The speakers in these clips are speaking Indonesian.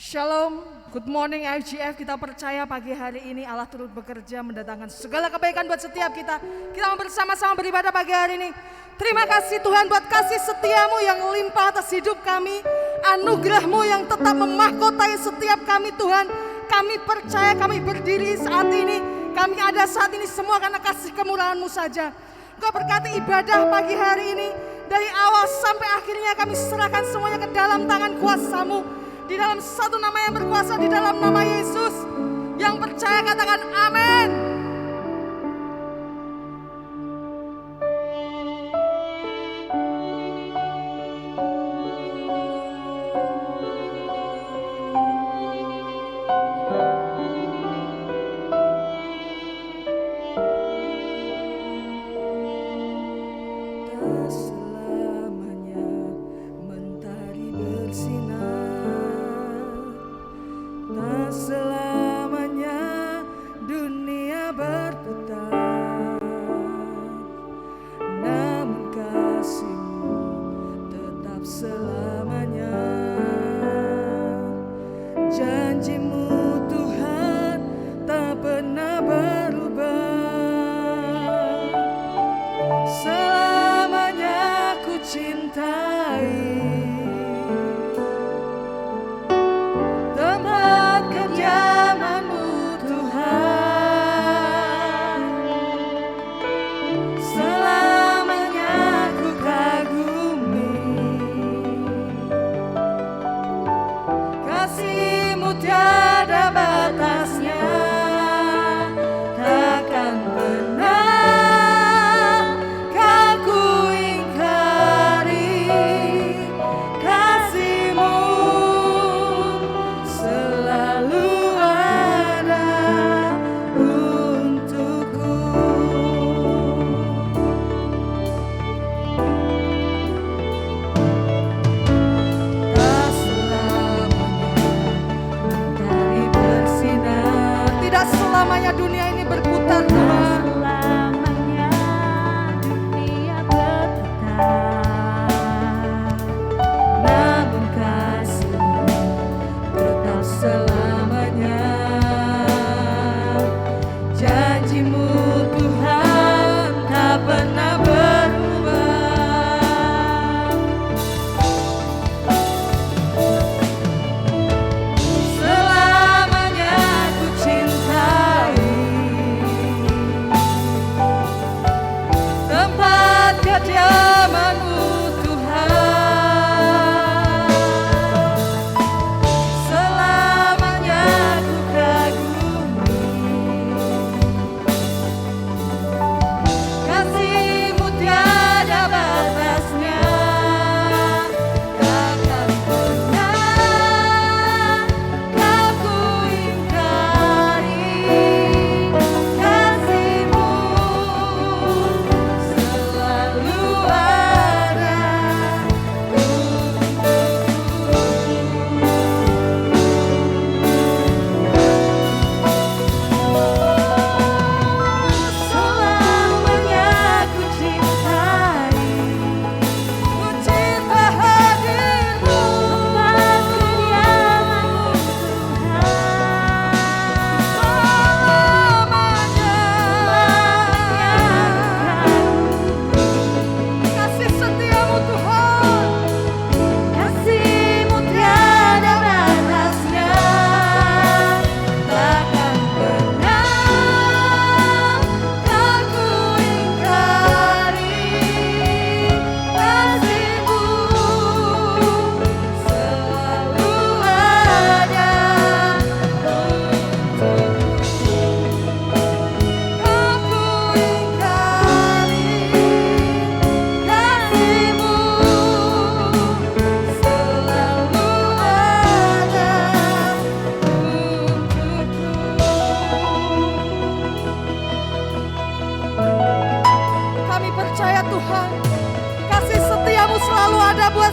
Shalom, good morning IGF. Kita percaya pagi hari ini Allah turut bekerja mendatangkan segala kebaikan buat setiap kita. Kita mau bersama-sama beribadah pagi hari ini. Terima kasih Tuhan buat kasih setiamu yang limpah atas hidup kami. Anugerahmu yang tetap memahkotai setiap kami Tuhan. Kami percaya kami berdiri saat ini. Kami ada saat ini semua karena kasih kemurahan-Mu saja. Engkau berkati ibadah pagi hari ini. Dari awal sampai akhirnya kami serahkan semuanya ke dalam tangan kuasa-Mu. Di dalam satu nama yang berkuasa, di dalam nama Yesus. Yang percaya katakan amin.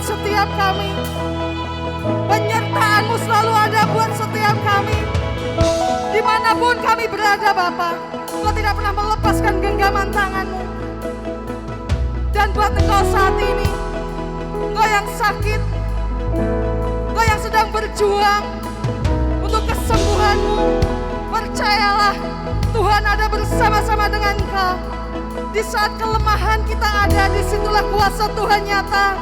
Setiap kami, penyertaan-Mu selalu ada buat setiap kami. Dimanapun kami berada Bapa, Engkau tidak pernah melepaskan genggaman tangan-Mu. Dan buat Engkau saat ini, Engkau yang sakit, Engkau yang sedang berjuang, untuk kesembuhan-Mu. Percayalah Tuhan ada bersama-sama dengan Engkau. Di saat kelemahan kita ada, disitulah kuasa Tuhan nyata.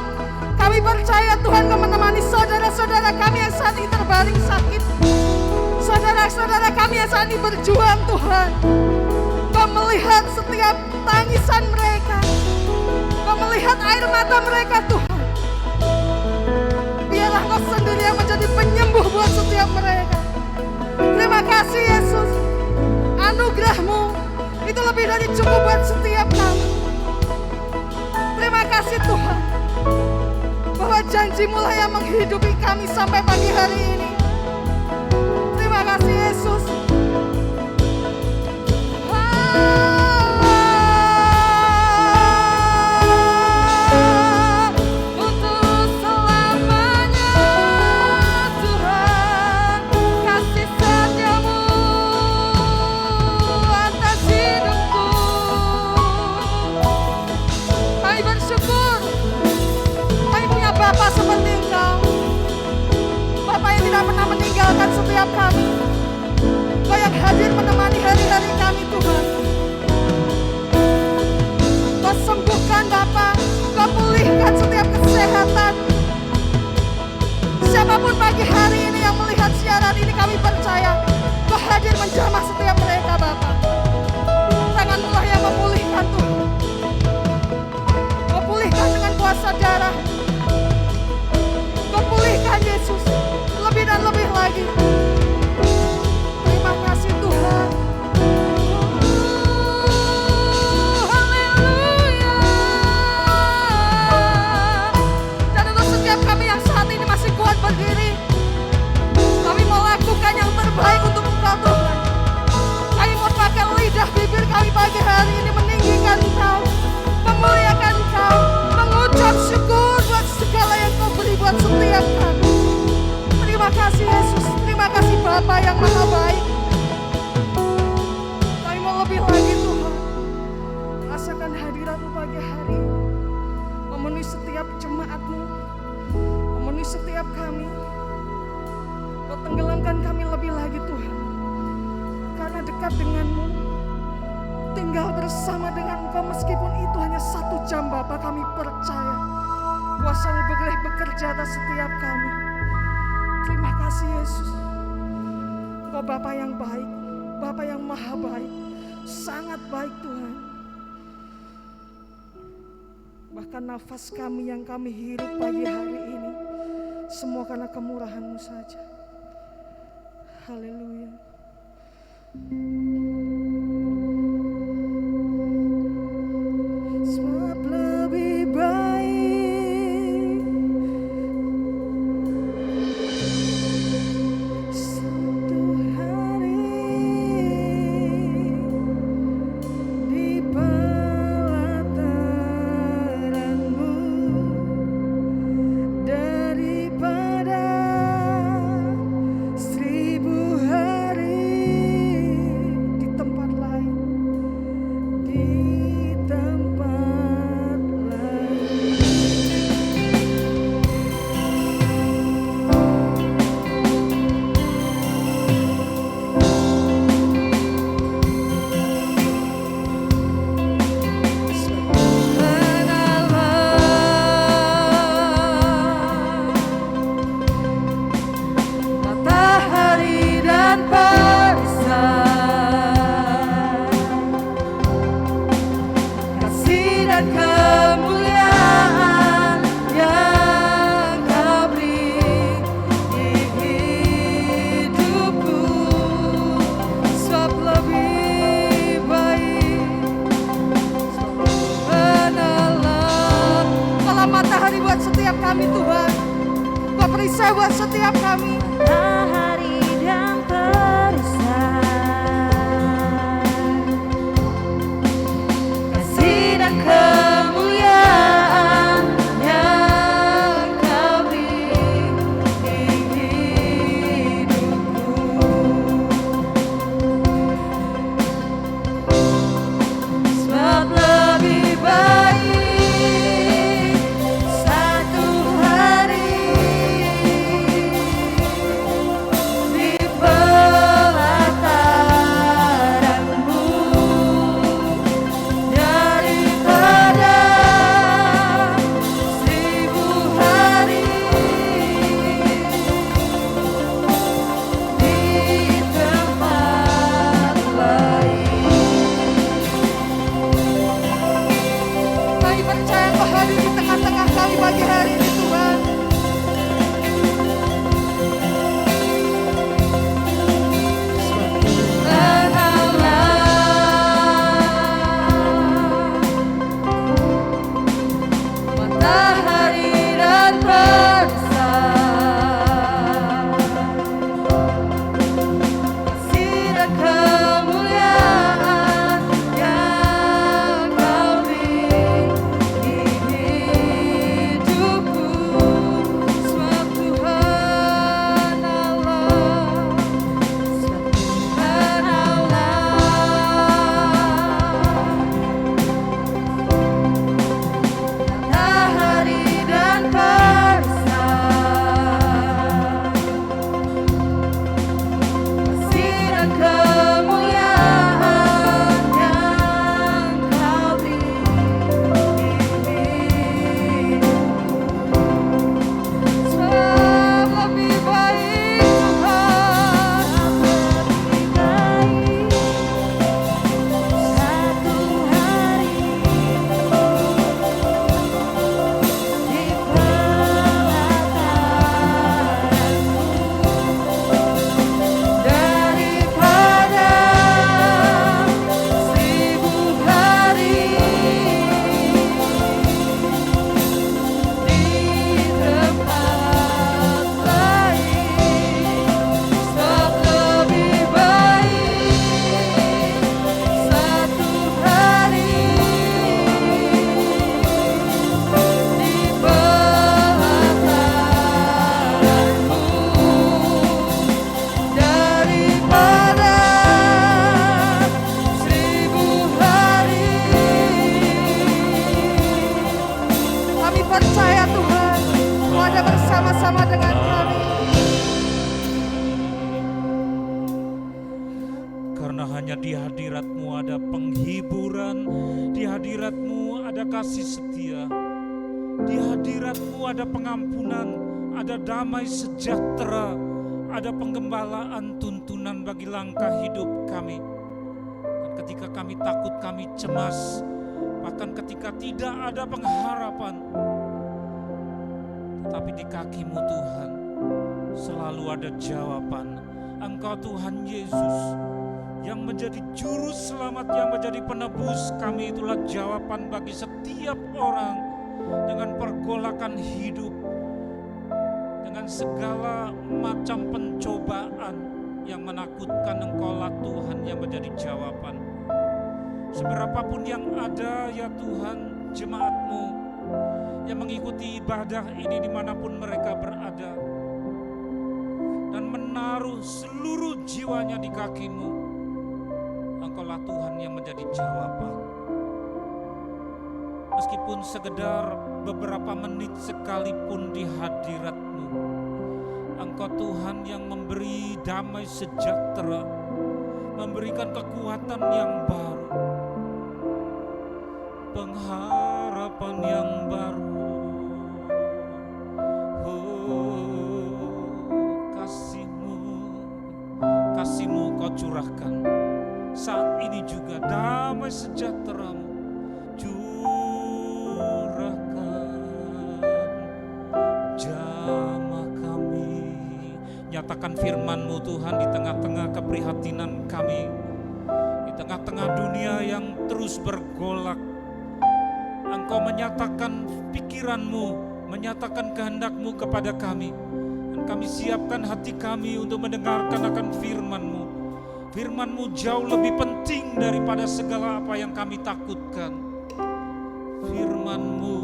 Kami percaya Tuhan Kau menemani saudara-saudara kami yang saat ini terbaring sakit. Saudara-saudara kami yang saat ini berjuang Tuhan. Kau melihat setiap tangisan mereka. Kau melihat air mata mereka Tuhan. Biarlah Kau sendiri yang menjadi penyembuh buat setiap mereka. Terima kasih Yesus. Anugerah-Mu itu lebih dari cukup buat setiap kami. Terima kasih Tuhan, bahwa janji-Mu lah yang menghidupi kami sampai pagi hari ini. Terima kasih Yesus. Setiap kami, Kau yang hadir menemani hari-hari kami Tuhan. Kau sembuhkan Bapa, Kau pulihkan setiap kesehatan. Siapapun pagi hari ini yang melihat siaran ini, kami percaya Kau hadir menjamah setiap mereka Bapa. Tangan-Mu lah yang memulihkan Tuhan. Kau pulihkan dengan kuasa darah. Kau pulihkan Yesus lebih dan lebih lagi. Terima kasih Tuhan. Haleluya. Dan untuk setiap kami yang saat ini masih kuat berdiri, kami mau lakukan yang terbaik untuk Engkau Tuhan. Kami mau pakai lidah bibir kami pagi hari ini meninggikan Engkau, memuliakan Engkau, mengucap syukur buat segala yang Kau beri buat setiap kami. Terima kasih Yesus, terima kasih Bapa yang maha baik. Kami mau lebih lagi Tuhan, rasakan hadirat-Mu pagi hari, memenuhi setiap jemaat-Mu, memenuhi setiap kami. Kau tenggelamkan kami lebih lagi Tuhan, karena dekat dengan-Mu, tinggal bersama dengan Engkau meskipun itu hanya 1 jam Bapa, kami percaya kuasa-Mu boleh bekerja atas setiap kami. Terima kasih Yesus. Engkau Bapa yang baik, Bapa yang maha baik, sangat baik Tuhan. Bahkan nafas kami yang kami hirup pagi hari ini, semua karena kemurahan-Mu saja. Haleluya. Sebab lebih baik perisai buat setiap kami. Matahari dan perisai, kasih dan kemuliaan yang Kau beri di hidupku. Sebab lebih baik satu hari karena hanya di hadirat-Mu ada penghiburan, di hadirat-Mu ada kasih setia, di hadirat-Mu ada pengampunan, ada damai sejahtera, ada penggembalaan tuntunan bagi langkah hidup kami. Dan ketika kami takut, kami cemas, bahkan ketika tidak ada pengharapan, tetapi di kaki-Mu Tuhan selalu ada jawaban. Engkau Tuhan Yesus yang menjadi juru selamat, yang menjadi penebus kami, itulah jawaban bagi setiap orang dengan pergolakan hidup, dengan segala macam pencobaan yang menakutkan. Engkaulah Tuhan yang menjadi jawaban. Seberapapun yang ada ya Tuhan, jemaat-Mu yang mengikuti ibadah ini dimanapun mereka berada, dan menaruh seluruh jiwanya di kaki-Mu, Engkaulah Tuhan yang menjadi jawaban. Meskipun sekedar beberapa menit sekalipun di hadirat-Mu, Engkau Tuhan yang memberi damai sejahtera, memberikan kekuatan yang baru, pengharapan yang baru. Kasih-Mu Kau curahkan saat ini juga, damai sejahtera-Mu curahkan jamah kami. Nyatakan firman-Mu Tuhan di tengah-tengah keprihatinan kami, di tengah-tengah dunia yang terus bergolak. Engkau menyatakan pikiran-Mu, menyatakan kehendak-Mu kepada kami. Dan kami siapkan hati kami untuk mendengarkan akan firman-Mu. Firman-Mu jauh lebih penting daripada segala apa yang kami takutkan. Firman-Mu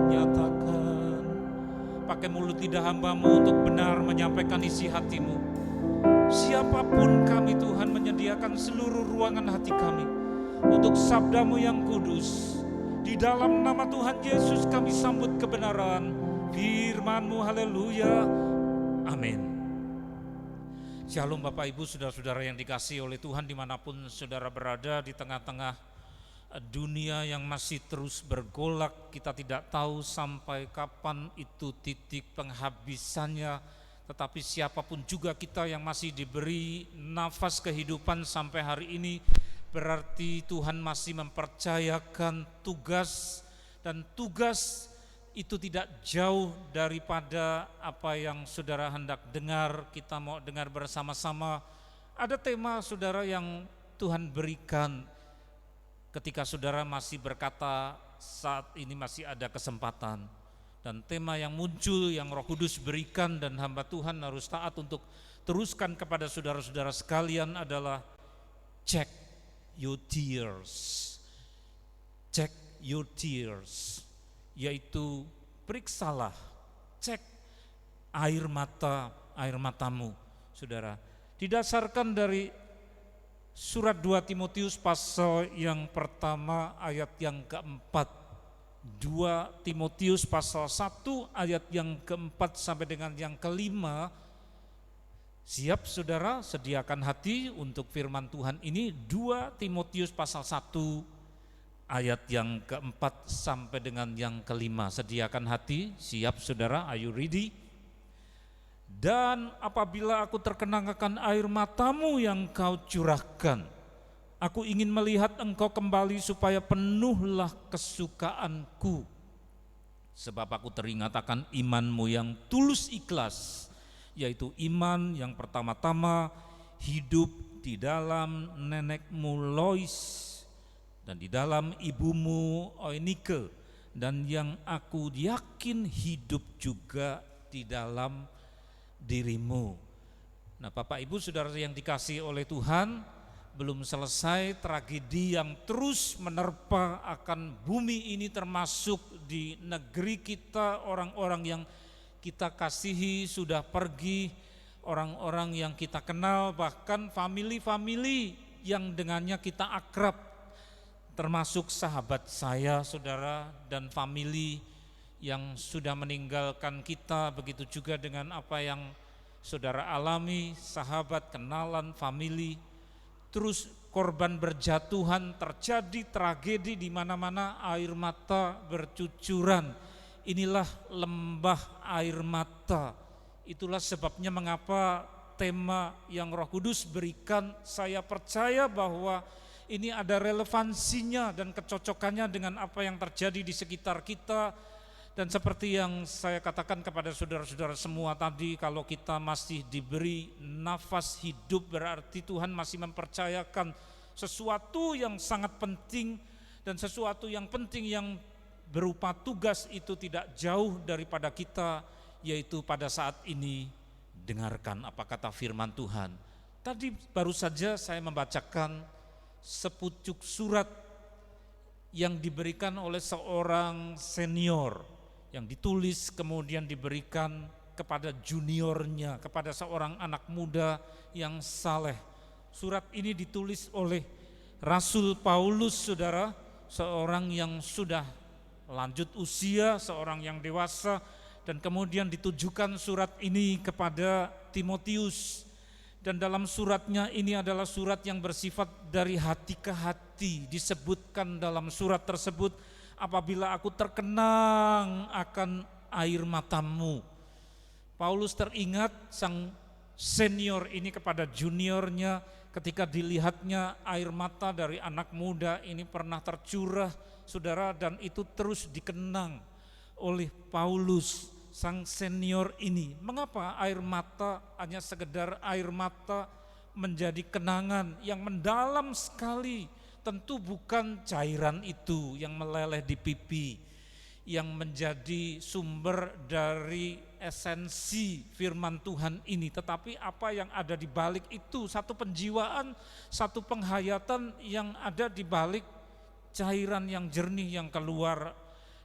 nyatakan. Pakai mulut lidah hamba-Mu untuk benar menyampaikan isi hati-Mu. Siapapun kami Tuhan, menyediakan seluruh ruangan hati kami untuk sabda-Mu yang kudus. Di dalam nama Tuhan Yesus kami sambut kebenaran firman-Mu. Haleluya. Amin. Shalom Bapak Ibu, saudara-saudara yang dikasihi oleh Tuhan, dimanapun saudara berada di tengah-tengah dunia yang masih terus bergolak. Kita tidak tahu sampai kapan itu titik penghabisannya, tetapi siapapun juga kita yang masih diberi nafas kehidupan sampai hari ini, berarti Tuhan masih mempercayakan tugas, dan tugas itu tidak jauh daripada apa yang saudara hendak dengar. Kita mau dengar bersama-sama. Ada tema saudara yang Tuhan berikan ketika saudara masih berkata saat ini masih ada kesempatan. Dan tema yang muncul, yang Roh Kudus berikan dan hamba Tuhan harus taat untuk teruskan kepada saudara-saudara sekalian adalah check your tears. Check your tears, yaitu periksalah, cek air matamu, saudara. Didasarkan dari surat 2 Timotius pasal yang pertama ayat yang keempat. 2 Timotius pasal 1 ayat yang keempat sampai dengan yang kelima. Siap saudara, sediakan hati untuk firman Tuhan ini. 2 Timotius pasal 1 ayat yang keempat sampai dengan yang kelima. Sediakan hati, siap saudara, are you ready? Dan apabila aku terkenang akan air matamu yang kau curahkan, aku ingin melihat engkau kembali supaya penuhlah kesukaanku. Sebab aku teringat akan imanmu yang tulus ikhlas, yaitu iman yang pertama-tama hidup di dalam nenekmu Lois dan di dalam ibumu Oinike, dan yang aku yakin hidup juga di dalam dirimu. Nah Bapak Ibu saudara yang dikasihi oleh Tuhan, belum selesai tragedi yang terus menerpa akan bumi ini, termasuk di negeri kita. Orang-orang yang kita kasihi sudah pergi, orang-orang yang kita kenal, bahkan famili-famili yang dengannya kita akrab, termasuk sahabat saya saudara dan famili yang sudah meninggalkan kita. Begitu juga dengan apa yang saudara alami, sahabat, kenalan, famili, terus korban berjatuhan, terjadi tragedi di mana-mana, air mata bercucuran. Inilah lembah air mata. Itulah sebabnya mengapa tema yang Roh Kudus berikan, saya percaya bahwa ini ada relevansinya dan kecocokannya dengan apa yang terjadi di sekitar kita. Dan seperti yang saya katakan kepada saudara-saudara semua tadi, kalau kita masih diberi nafas hidup berarti Tuhan masih mempercayakan sesuatu yang sangat penting, dan sesuatu yang penting yang berupa tugas itu tidak jauh daripada kita, yaitu pada saat ini dengarkan apa kata firman Tuhan. Tadi baru saja saya membacakan sepucuk surat yang diberikan oleh seorang senior, yang ditulis kemudian diberikan kepada juniornya, kepada seorang anak muda yang saleh. Surat ini ditulis oleh Rasul Paulus, saudara, seorang yang sudah lanjut usia, seorang yang dewasa, dan kemudian ditujukan surat ini kepada Timotius. Dan dalam suratnya ini adalah surat yang bersifat dari hati ke hati. Disebutkan dalam surat tersebut, apabila aku terkenang akan air matamu. Paulus teringat sang senior ini kepada juniornya ketika dilihatnya air mata dari anak muda ini pernah tercurah, saudara, dan itu terus dikenang oleh Paulus, sang senior ini. Mengapa air mata, hanya sekedar air mata, menjadi kenangan yang mendalam sekali? Tentu bukan cairan itu yang meleleh di pipi yang menjadi sumber dari esensi firman Tuhan ini, tetapi apa yang ada di balik itu, satu penjiwaan, satu penghayatan yang ada di balik cairan yang jernih yang keluar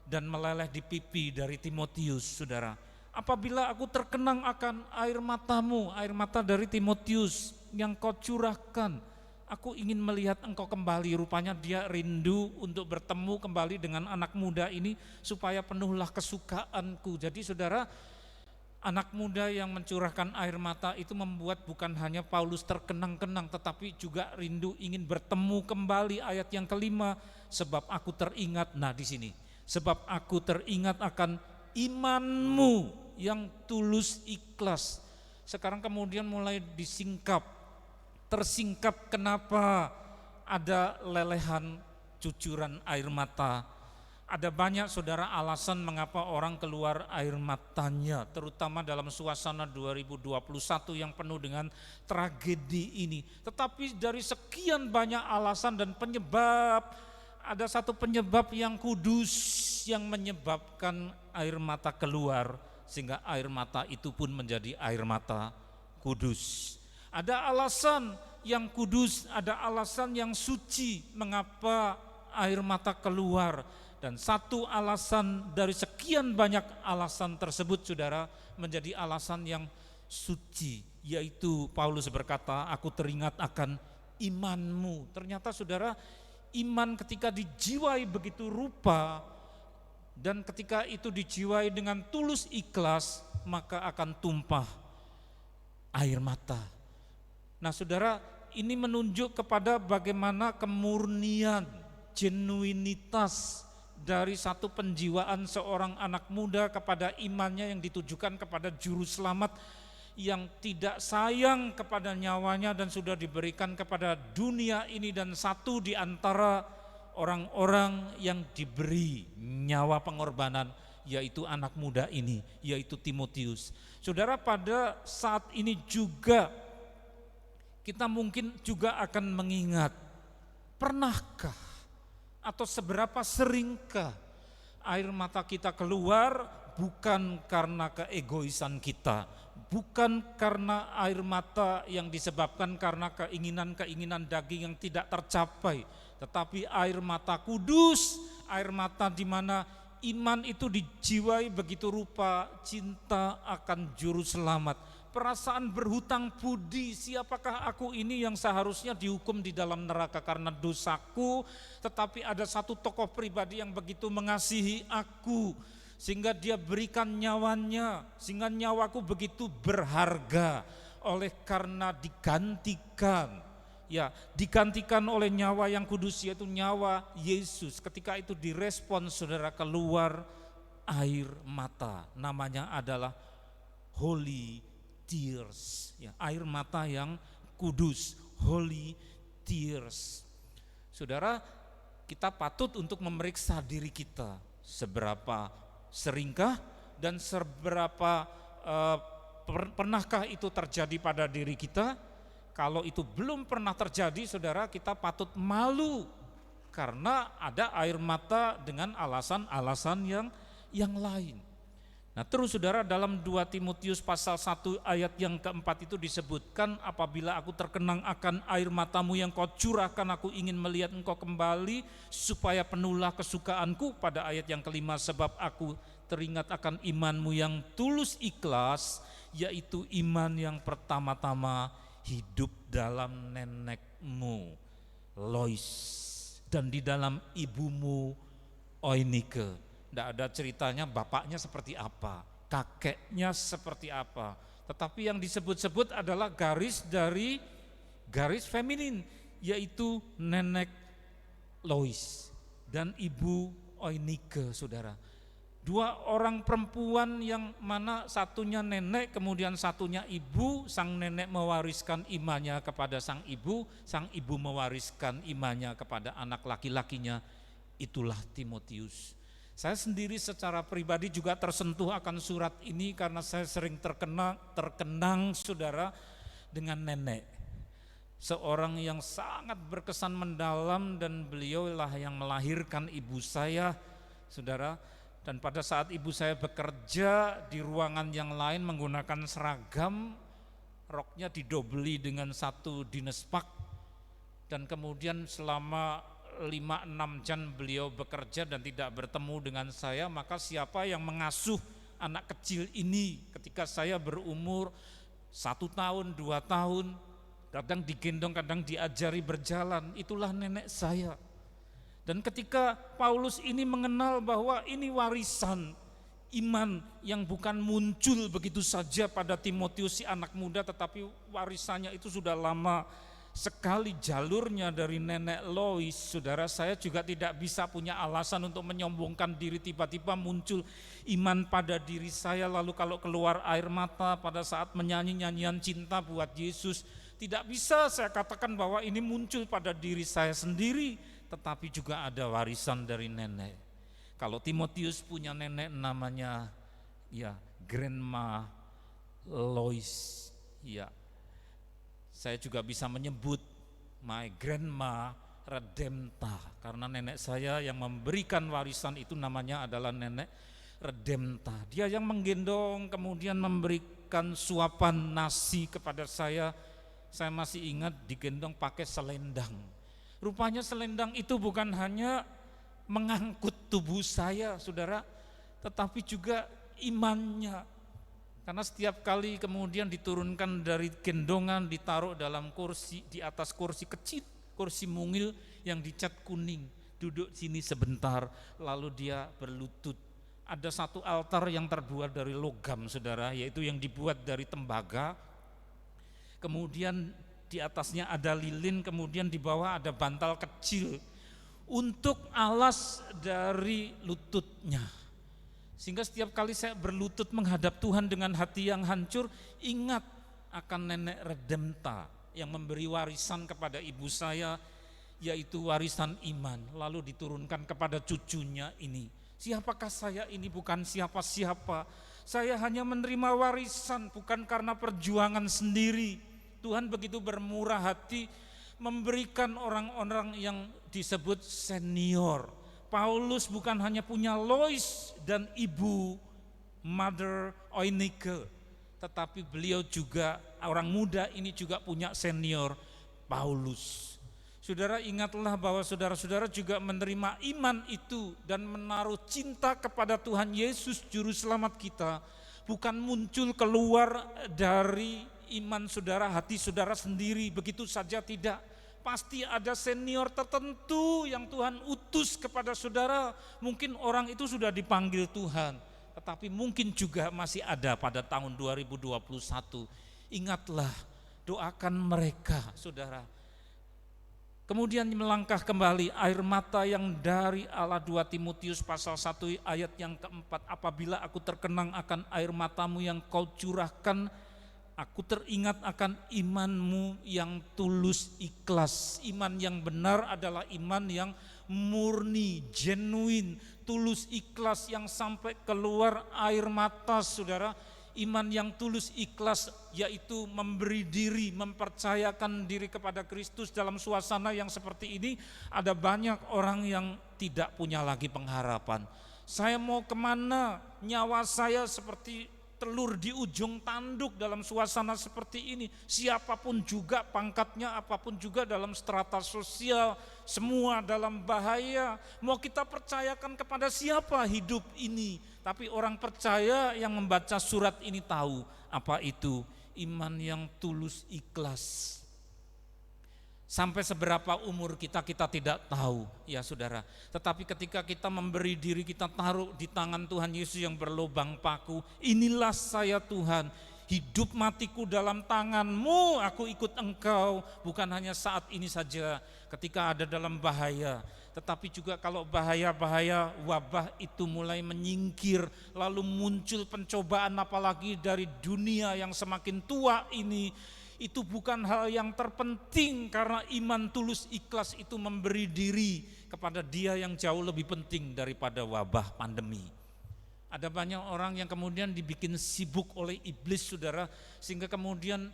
dan meleleh di pipi dari Timotius, saudara. Apabila aku terkenang akan air matamu, air mata dari Timotius yang kau curahkan, aku ingin melihat engkau kembali. Rupanya dia rindu untuk bertemu kembali dengan anak muda ini supaya penuhlah kesukaanku. Jadi saudara, anak muda yang mencurahkan air mata itu membuat bukan hanya Paulus terkenang-kenang, tetapi juga rindu ingin bertemu kembali. Ayat yang kelima, sebab aku teringat, nah di sini, sebab aku teringat akan imanmu yang tulus ikhlas. Sekarang kemudian mulai disingkap, tersingkap. Kenapa ada lelehan cucuran air mata? Ada banyak, saudara, alasan mengapa orang keluar air matanya, terutama dalam suasana 2021 yang penuh dengan tragedi ini. Tetapi dari sekian banyak alasan dan penyebab, ada satu penyebab yang kudus yang menyebabkan air mata keluar, sehingga air mata itu pun menjadi air mata kudus. Ada alasan yang kudus, ada alasan yang suci mengapa air mata keluar. Dan satu alasan dari sekian banyak alasan tersebut, saudara, menjadi alasan yang suci, yaitu Paulus berkata, aku teringat akan imanmu. Ternyata saudara, iman ketika dijiwai begitu rupa, dan ketika itu dijiwai dengan tulus ikhlas, maka akan tumpah air mata. Nah saudara, ini menunjuk kepada bagaimana kemurnian, genuinitas dari satu penjiwaan seorang anak muda kepada imannya yang ditujukan kepada juru selamat yang tidak sayang kepada nyawanya dan sudah diberikan kepada dunia ini, dan satu di antara orang-orang yang diberi nyawa pengorbanan, yaitu anak muda ini, yaitu Timotius. Saudara, pada saat ini juga kita mungkin juga akan mengingat, pernahkah atau seberapa seringkah air mata kita keluar bukan karena keegoisan kita, bukan karena air mata yang disebabkan karena keinginan-keinginan daging yang tidak tercapai, tetapi air mata kudus, air mata di mana iman itu dijiwai begitu rupa, cinta akan juru selamat, perasaan berhutang budi, siapakah aku ini yang seharusnya dihukum di dalam neraka karena dosaku, tetapi ada satu tokoh pribadi yang begitu mengasihi aku, sehingga dia berikan nyawanya, sehingga nyawaku begitu berharga oleh karena digantikan. Ya, digantikan oleh nyawa yang kudus, yaitu nyawa Yesus. Ketika itu direspon, saudara, keluar air mata. Namanya adalah holy tears. Ya, air mata yang kudus, holy tears. Saudara, kita patut untuk memeriksa diri kita. Seberapa seringkah dan seberapa pernahkah itu terjadi pada diri kita? Kalau itu belum pernah terjadi, saudara, kita patut malu karena ada air mata dengan alasan-alasan yang lain. Nah, terus saudara, dalam 2 Timotius pasal 1 ayat yang keempat itu disebutkan, apabila aku terkenang akan air matamu yang kau curahkan, aku ingin melihat engkau kembali supaya penuhlah kesukaanku. Pada ayat yang kelima, sebab aku teringat akan imanmu yang tulus ikhlas, yaitu iman yang pertama-tama hidup dalam nenekmu Lois dan di dalam ibumu Oinike. Tidak ada ceritanya bapaknya seperti apa, kakeknya seperti apa, tetapi yang disebut-sebut adalah garis dari garis feminin, yaitu nenek Lois dan ibu Oinike, saudara. 2 orang perempuan yang mana satunya nenek, kemudian satunya ibu. Sang nenek mewariskan imannya kepada sang ibu mewariskan imannya kepada anak laki-lakinya. Itulah Timotius. Saya sendiri secara pribadi juga tersentuh akan surat ini karena saya sering terkenang, saudara, dengan nenek. Seorang yang sangat berkesan mendalam, dan beliaulah yang melahirkan ibu saya, saudara. Dan pada saat ibu saya bekerja di ruangan yang lain menggunakan seragam, roknya didobeli dengan satu dinespak, dan kemudian selama 5-6 jam beliau bekerja dan tidak bertemu dengan saya. Maka siapa yang mengasuh anak kecil ini ketika saya berumur 1 tahun, 2 tahun, kadang digendong, kadang diajari berjalan, itulah nenek saya. Dan ketika Paulus ini mengenal bahwa ini warisan iman yang bukan muncul begitu saja pada Timotius si anak muda, tetapi warisannya itu sudah lama sekali jalurnya dari nenek Lois, saudara. Saya juga tidak bisa punya alasan untuk menyombongkan diri, tiba-tiba muncul iman pada diri saya, lalu kalau keluar air mata pada saat menyanyi nyanyian cinta buat Yesus, tidak bisa saya katakan bahwa ini muncul pada diri saya sendiri, tetapi juga ada warisan dari nenek. Kalau Timotius punya nenek namanya ya Grandma Lois, ya saya juga bisa menyebut my grandma Redempta, karena nenek saya yang memberikan warisan itu namanya adalah nenek Redempta. Dia yang menggendong, kemudian memberikan suapan nasi kepada saya. Saya masih ingat digendong pakai selendang. Rupanya selendang itu bukan hanya mengangkut tubuh saya, saudara, tetapi juga imannya. Karena setiap kali kemudian diturunkan dari gendongan, ditaruh dalam kursi, di atas kursi kecil, kursi mungil yang dicat kuning. Duduk sini sebentar, lalu dia berlutut. Ada satu altar yang terbuat dari logam, saudara, yaitu yang dibuat dari tembaga. Kemudian di atasnya ada lilin, kemudian di bawah ada bantal kecil untuk alas dari lututnya. Sehingga setiap kali saya berlutut menghadap Tuhan dengan hati yang hancur, ingat akan nenek Redempta yang memberi warisan kepada ibu saya, yaitu warisan iman, lalu diturunkan kepada cucunya ini. Siapakah saya ini? Bukan siapa-siapa. Saya hanya menerima warisan bukan karena perjuangan sendiri. Tuhan begitu bermurah hati memberikan orang-orang yang disebut senior. Paulus bukan hanya punya Lois dan ibu Mother Oinike, tetapi beliau juga, orang muda ini juga punya senior Paulus. Saudara, ingatlah bahwa saudara-saudara juga menerima iman itu dan menaruh cinta kepada Tuhan Yesus Juru Selamat kita, bukan muncul keluar dari iman saudara, hati saudara sendiri begitu saja, tidak. Pasti ada senior tertentu yang Tuhan utus kepada saudara. Mungkin orang itu sudah dipanggil Tuhan, tetapi mungkin juga masih ada pada tahun 2021. Ingatlah, doakan mereka, saudara. Kemudian melangkah kembali, air mata yang dari Allah, 2 Timotius pasal 1 ayat yang keempat. Apabila aku terkenang akan air matamu yang kau curahkan, aku teringat akan imanmu yang tulus ikhlas. Iman yang benar adalah iman yang murni, genuine, tulus ikhlas, yang sampai keluar air mata, saudara. Iman yang tulus ikhlas yaitu memberi diri, mempercayakan diri kepada Kristus. Dalam suasana yang seperti ini ada banyak orang yang tidak punya lagi pengharapan. Saya mau kemana? Nyawa saya seperti telur di ujung tanduk dalam suasana seperti ini. Siapapun juga pangkatnya, apapun juga dalam strata sosial, semua dalam bahaya. Mau kita percayakan kepada siapa hidup ini? Tapi orang percaya yang membaca surat ini tahu apa itu iman yang tulus ikhlas. Sampai seberapa umur kita tidak tahu, ya saudara. Tetapi ketika kita memberi diri, kita taruh di tangan Tuhan Yesus yang berlubang paku. Inilah saya Tuhan, hidup matiku dalam tangan-Mu, aku ikut Engkau. Bukan hanya saat ini saja ketika ada dalam bahaya, tetapi juga kalau bahaya-bahaya wabah itu mulai menyingkir, lalu muncul pencobaan apalagi dari dunia yang semakin tua ini. Itu bukan hal yang terpenting, karena iman tulus ikhlas itu memberi diri kepada Dia yang jauh lebih penting daripada wabah pandemi. Ada banyak orang yang kemudian dibikin sibuk oleh iblis, saudara, sehingga kemudian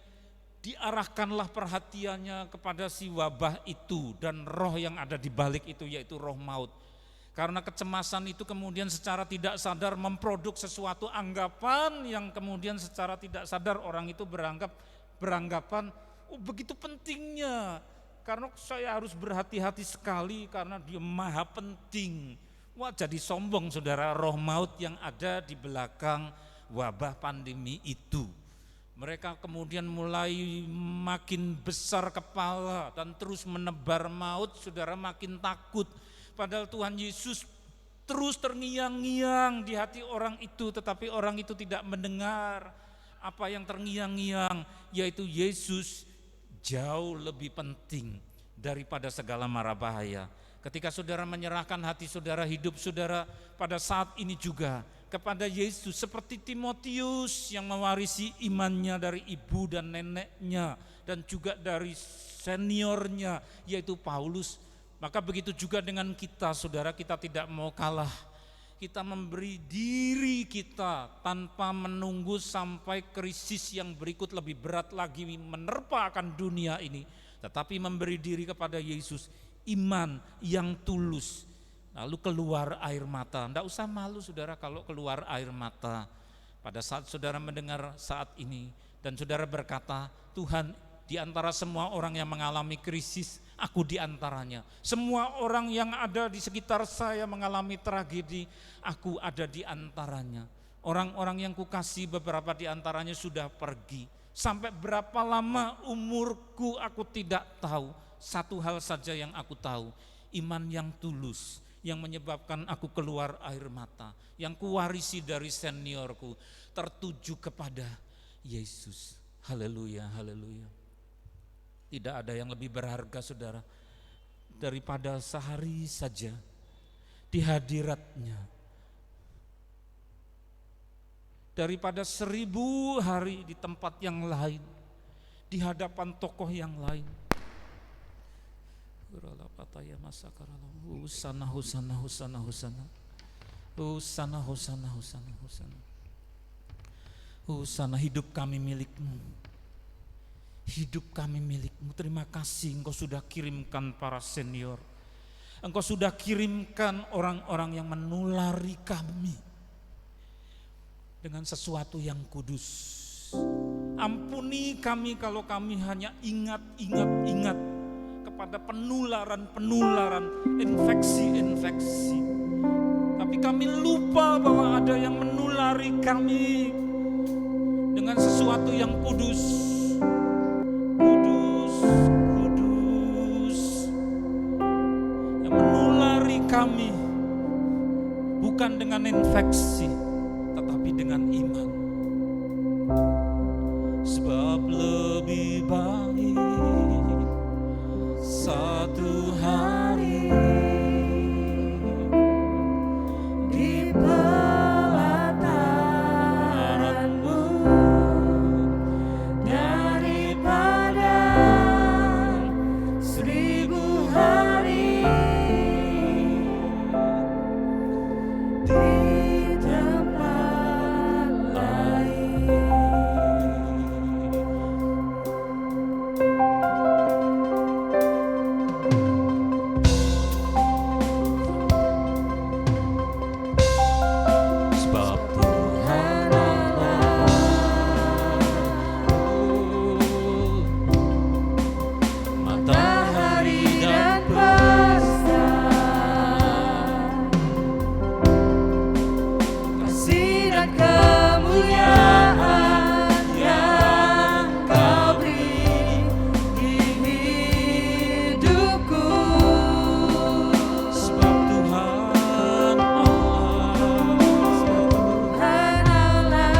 diarahkanlah perhatiannya kepada si wabah itu dan roh yang ada di balik itu, yaitu roh maut. Karena kecemasan itu kemudian secara tidak sadar memproduk sesuatu anggapan yang kemudian secara tidak sadar orang itu beranggapan, oh begitu pentingnya, karena saya harus berhati-hati sekali karena dia maha penting. Wah, jadi sombong, saudara, roh maut yang ada di belakang wabah pandemi itu. Mereka kemudian mulai makin besar kepala dan terus menebar maut, saudara, makin takut. Padahal Tuhan Yesus terus terngiang-ngiang di hati orang itu, tetapi orang itu tidak mendengar. Apa yang terngiang-ngiang, yaitu Yesus jauh lebih penting daripada segala mara bahaya. Ketika saudara menyerahkan hati saudara, hidup saudara pada saat ini juga kepada Yesus, seperti Timotius yang mewarisi imannya dari ibu dan neneknya dan juga dari seniornya yaitu Paulus, maka begitu juga dengan kita, saudara. Kita tidak mau kalah. Kita memberi diri kita tanpa menunggu sampai krisis yang berikut lebih berat lagi menerpa akan dunia ini, tetapi memberi diri kepada Yesus, iman yang tulus, lalu keluar air mata. Tidak usah malu, saudara, kalau keluar air mata pada saat saudara mendengar saat ini dan saudara berkata, Tuhan, di antara semua orang yang mengalami krisis, aku di antaranya. Semua orang yang ada di sekitar saya mengalami tragedi, aku ada di antaranya. Orang-orang yang kukasih, beberapa di antaranya sudah pergi. Sampai berapa lama umurku aku tidak tahu. Satu hal saja yang aku tahu, iman yang tulus yang menyebabkan aku keluar air mata, yang kuwarisi dari seniorku, tertuju kepada Yesus. Haleluya, haleluya. Tidak ada yang lebih berharga, saudara, daripada sehari saja di hadirat-Nya, daripada 1000 hari di tempat yang lain, di hadapan tokoh yang lain. Husana, husana, husana, husana. Husana, husana, husana, husana. Husana, hidup kami milik-Mu. Hidup kami milik-Mu. Terima kasih Engkau sudah kirimkan para senior. Engkau sudah kirimkan orang-orang yang menulari kami dengan sesuatu yang kudus. Ampuni kami kalau kami hanya ingat kepada penularan, infeksi. Tapi kami lupa bahwa ada yang menulari kami dengan sesuatu yang kudus. Yang menulari kami bukan dengan infeksi, dengan iman. Sebab lebih baik satu hari di pelataranmu daripada 1000 hari di tempat lain. sebab Tuhan Allah matahari dan Kasih dan kemuliaan yang Kau beri di hidupku. sebab Tuhan Allah Tuhan Allah,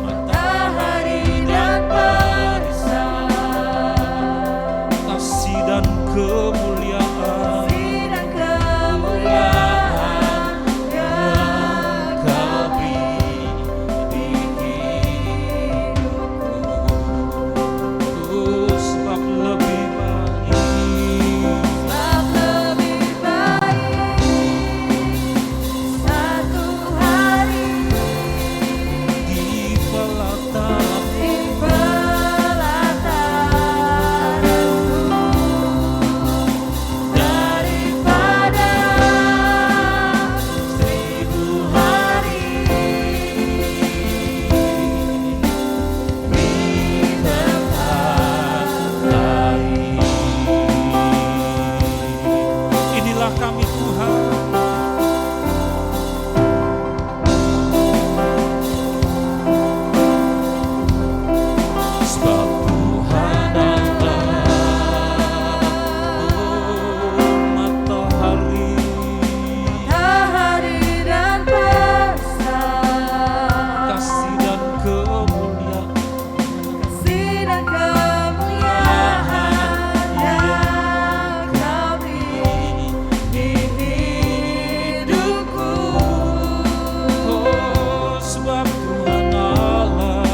matahari dan perisai, kasih dan kemuliaan kasih dan kemuliaan yang Kau beri di hidupku. sebab lebih baik Sebab lebih baik satu hari di pelataran di pelataranmu daripada 1000 hari di tempat lain. inilah kami Tuhan. Sebab Tuhan Allah matahari Matahari dan perisai, kasih dan kemuliaan kasih dan kemuliaan yang Kau beri di hidupku. sebab Tuhan Allah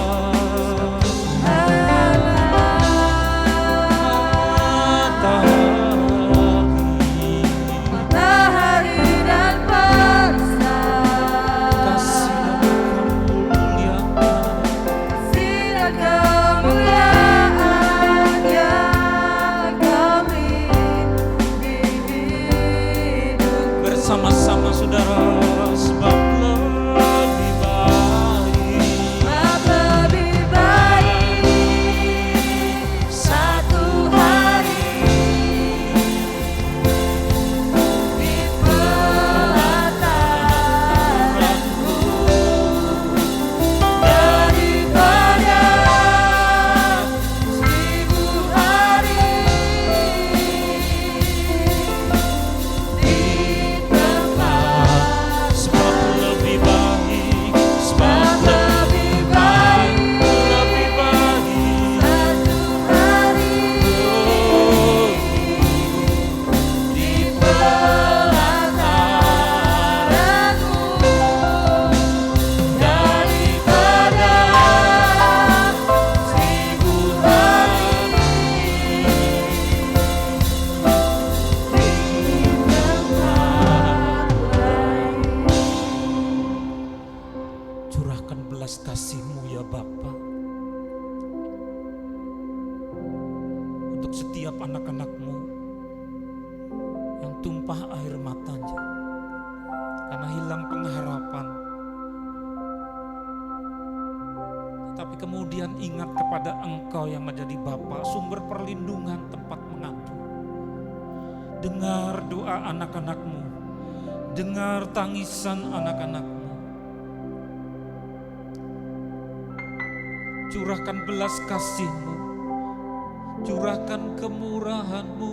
Matahari dan perisai, kasih dan kemuliaan kasih dan kemuliaan yang Kau beri di hidupku. bersama-sama saudara. Sebab lebih baik Sebab lebih baik satu hari di pelataranmu daripada 1000 hari di tempat. sebab lebih baik Sebab lebih baik lebih baik satu hari di pelataranmu daripada 1000 hari di tempat lain. curahkan belas kasih-Mu ya Bapa untuk setiap anak-anak-Mu yang tumpah air matanya karena hilang pengharapan, tetapi kemudian ingat kepada Engkau yang menjadi Bapa, sumber perlindungan, tempat mengadu. Dengar doa anak-anak-Mu, dengar tangisan anak-anak-Mu. Curahkan belas kasih-Mu, curahkan kemurahan-Mu.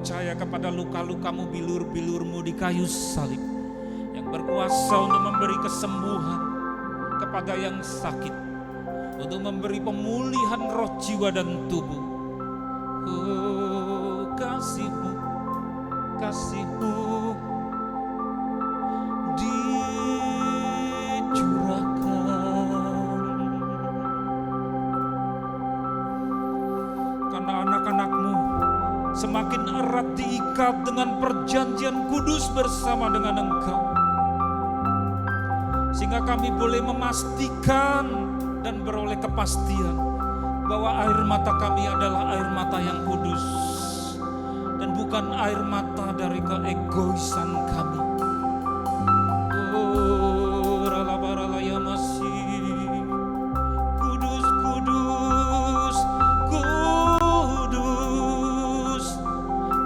percaya kepada luka-lukamu, bilur-bilurmu di kayu salib, yang berkuasa untuk memberi kesembuhan kepada yang sakit, untuk memberi pemulihan roh, jiwa, dan tubuh. Oh, kasih-Mu, kasih-Mu dicurahkan. Karena anak-anak-Mu semakin erat diikat dengan perjanjian kudus bersama dengan Engkau, sehingga kami boleh memastikan dan beroleh kepastian bahwa air mata kami adalah air mata yang kudus dan bukan air mata dari keegoisan kami. Oh, rala-barala ya masih kudus, kudus, kudus,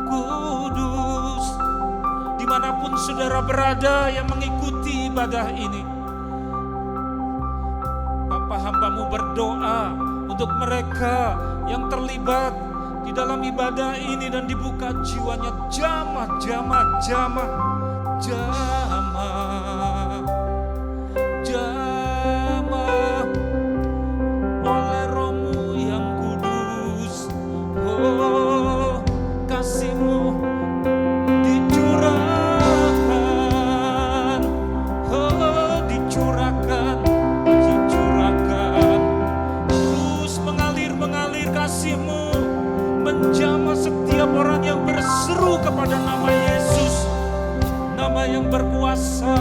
kudus. Dimanapun saudara berada yang mengikuti ibadah ini, hamba-Mu berdoa untuk mereka yang terlibat di dalam ibadah ini dan dibuka jiwanya, jamah, jamah, jamah, jamah, jamah oleh Roh-Mu yang kudus. Oh, kasih-Mu dicurahkan, oh dicurahkan, kasih-Mu menjamah setiap orang yang berseru kepada nama Yesus, nama yang berkuasa.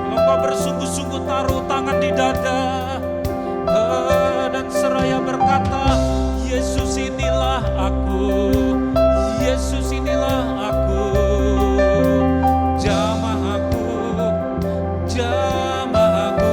Kalau kau bersungguh-sungguh taruh tangan di dada dan seraya berkata, Yesus inilah aku, Yesus inilah aku, jamah aku, jamah aku.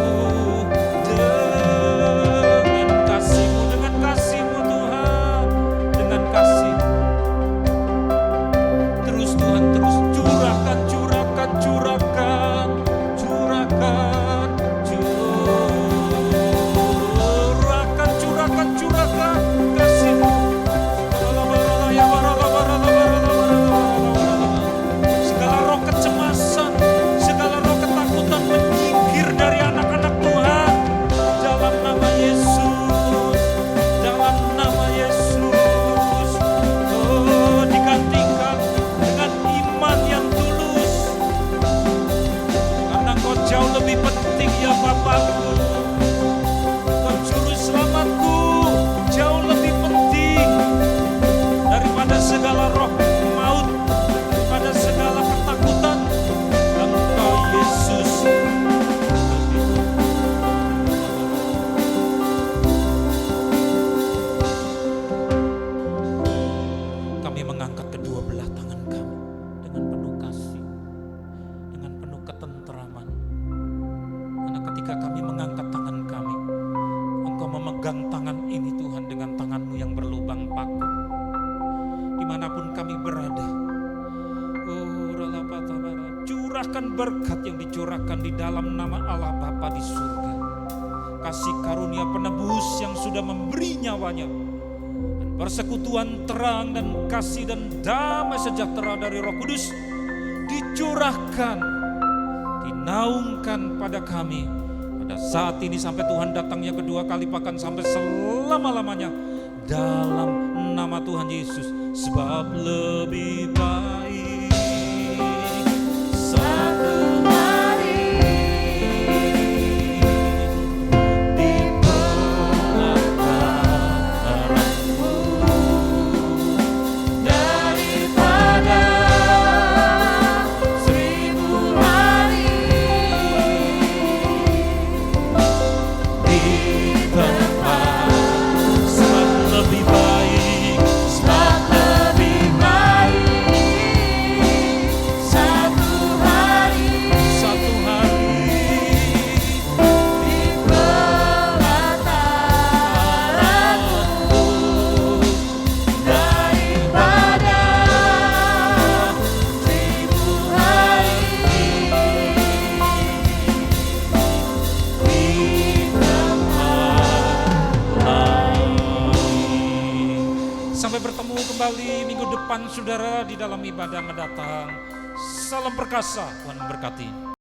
Berkat yang dicurahkan di dalam nama Allah Bapa di surga, kasih karunia penebus yang sudah memberi nyawanya, dan persekutuan terang dan kasih dan damai sejahtera dari Roh Kudus dicurahkan, dinaungkan pada kami pada saat ini sampai Tuhan datangnya kedua kali, bahkan sampai selama-lamanya dalam nama Tuhan Yesus. Sebab lebih baik lebih baik Sampai bertemu kembali minggu depan saudara di dalam ibadah mendatang. Salam perkasa, Tuhan memberkati.